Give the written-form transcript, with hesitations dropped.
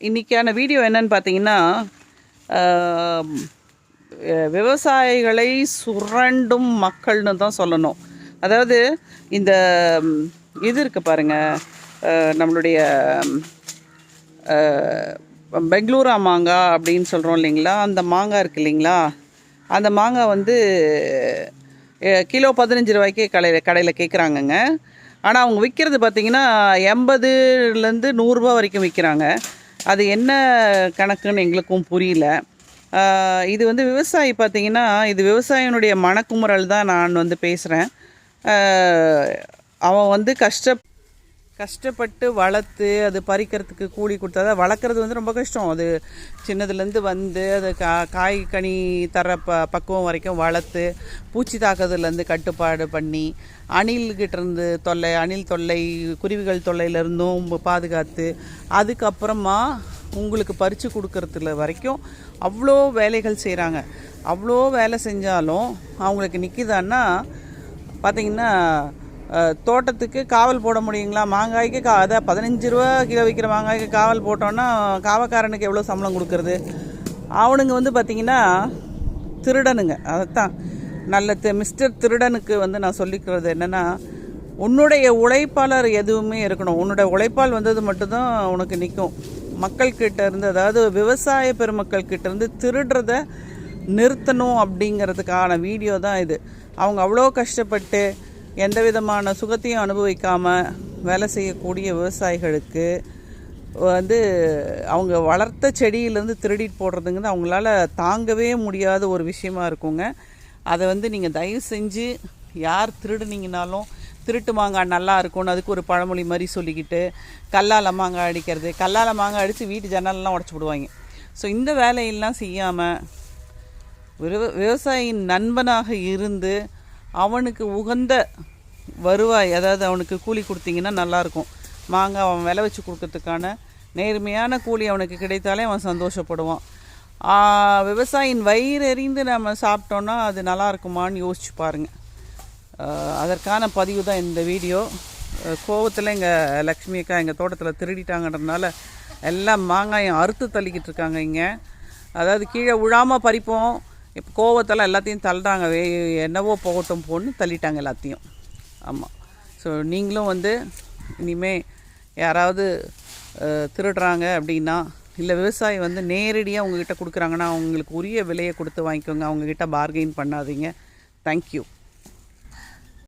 இன்றைக்கான வீடியோ என்னன்னு பார்த்தீங்கன்னா, விவசாயிகளை சுரண்டும் மக்கள்னு தான் சொல்லணும். அதாவது இந்த இது இருக்குது பாருங்கள், நம்மளுடைய பெங்களூரா மாங்காய் அப்படின்னு சொல்கிறோம் இல்லைங்களா, அந்த மாங்காய் இருக்குது இல்லைங்களா, அந்த மாங்காய் வந்து கிலோ 15 ரூபாய்க்கு கடையில் கேட்குறாங்கங்க. ஆனால் அவங்க விற்கிறது பார்த்திங்கன்னா 80லேருந்து 100 ரூபா வரைக்கும் விற்கிறாங்க. அது என்ன கணக்குன்னு எங்களுக்கும் புரியல. இது வந்து விவசாயி பார்த்திங்கன்னா, இது விவசாயினுடைய மனக்குமுறல் தான் நான் வந்து பேசுகிறேன். அவன் வந்து கஷ்டப்பட்டு வளர்த்து அது பறிக்கிறதுக்கு கூலி கொடுத்தா தான். வளர்க்குறது வந்து ரொம்ப கஷ்டம். அது சின்னதுலேருந்து வந்து அது காய் கனி தர பக்குவம் வரைக்கும் வளர்த்து பூச்சி தாக்குதலேருந்து கட்டுப்பாடு பண்ணி அணில்கிட்டேருந்து அணில் தொல்லை, குருவிகள் தொல்லையிலேருந்தும் பாதுகாத்து அதுக்கப்புறமா உங்களுக்கு பறித்து கொடுக்கறதுல வரைக்கும் அவ்வளோ வேலைகள் செய்கிறாங்க. அவ்வளோ வேலை செஞ்சாலும் அவங்களுக்கு நிற்கிதான்னா பார்த்திங்கன்னா, தோட்டத்துக்கு காவல் போட முடியுங்களா? மாங்காய்க்கு அதை 15 ரூபா கிலோ விற்கிற மாங்காய்க்கு காவல் போட்டோன்னா காவக்காரனுக்கு எவ்வளோ சம்பளம் கொடுக்கறது? அவனுங்க வந்து பார்த்திங்கன்னா திருடனுங்க. அதைத்தான் மிஸ்டர் திருடனுக்கு வந்து நான் சொல்லிக்கிறது என்னென்னா, உன்னுடைய உழைப்பாளர் எதுவுமே இருக்கணும். உன்னோட உழைப்பால் வந்தது மட்டும்தான் உனக்கு நிற்கும். மக்கள்கிட்ட இருந்து, அதாவது விவசாய பெருமக்கள்கிட்ட இருந்து திருடுறத நிறுத்தணும் அப்படிங்கிறதுக்கான வீடியோ தான் இது. அவங்க அவ்வளோ கஷ்டப்பட்டு எந்த விதமான சுகத்தையும் அனுபவிக்காமல் வேலை செய்யக்கூடிய விவசாயிகளுக்கு வந்து அவங்க வளர்த்த செடியிலேருந்து திருடிட்டு போடுறதுங்கிறது அவங்களால தாங்கவே முடியாத ஒரு விஷயமா இருக்குங்க. அதை வந்து நீங்கள் தயவு செஞ்சு யார் திருடுனீங்கனாலும், திருட்டு மாங்காய் நல்லா இருக்கும்னு அதுக்கு ஒரு பழமொழி மாதிரி சொல்லிக்கிட்டு கல்லால் மாங்காய் அடிக்கிறது, கல்லால் மாங்காய் அடித்து வீட்டு ஜன்னல்லாம் உடச்சி போடுவாங்க. ஸோ இந்த வேலையெல்லாம் செய்யாமல் விவசாயியின் நண்பனாக இருந்து அவனுக்கு உகந்த வருவாய், அதாவது அவனுக்கு கூலி கொடுத்தீங்கன்னா நல்லாயிருக்கும். மாங்காய் அவன் விலை வச்சு கொடுக்கறதுக்கான நேர்மையான கூலி அவனுக்கு கிடைத்தாலே அவன் சந்தோஷப்படுவான். விவசாயியின் வயிறு எறிந்து நம்ம சாப்பிட்டோன்னா அது நல்லா இருக்குமான்னு யோசிச்சு பாருங்கள். அதற்கான பதிவு தான் இந்த வீடியோ. கோவத்தில் எங்கள் லக்ஷ்மி அக்கா எங்கள் தோட்டத்தில் திருடிட்டாங்கன்றதுனால எல்லாம் மாங்காயம் அறுத்து தள்ளிக்கிட்டு இருக்காங்க இங்கே. அதாவது கீழே விழாமல் பறிப்போம், இப்போ கோவத்தில் எல்லாத்தையும் தள்ளுறாங்க. என்னவோ போகட்டும் போன்னு தள்ளிட்டாங்க எல்லாத்தையும். ஆமாம். ஸோ நீங்களும் வந்து இனிமேல் யாராவது திருடுறாங்க அப்படின்னா, இல்லை விவசாயி வந்து நேரடியாக உங்ககிட்ட கொடுக்குறாங்கன்னா அவங்களுக்கு உரிய விலையை கொடுத்து வாங்கிக்கோங்க. அவங்கக்கிட்ட பார்கெயின் பண்ணாதீங்க. தேங்க்யூ.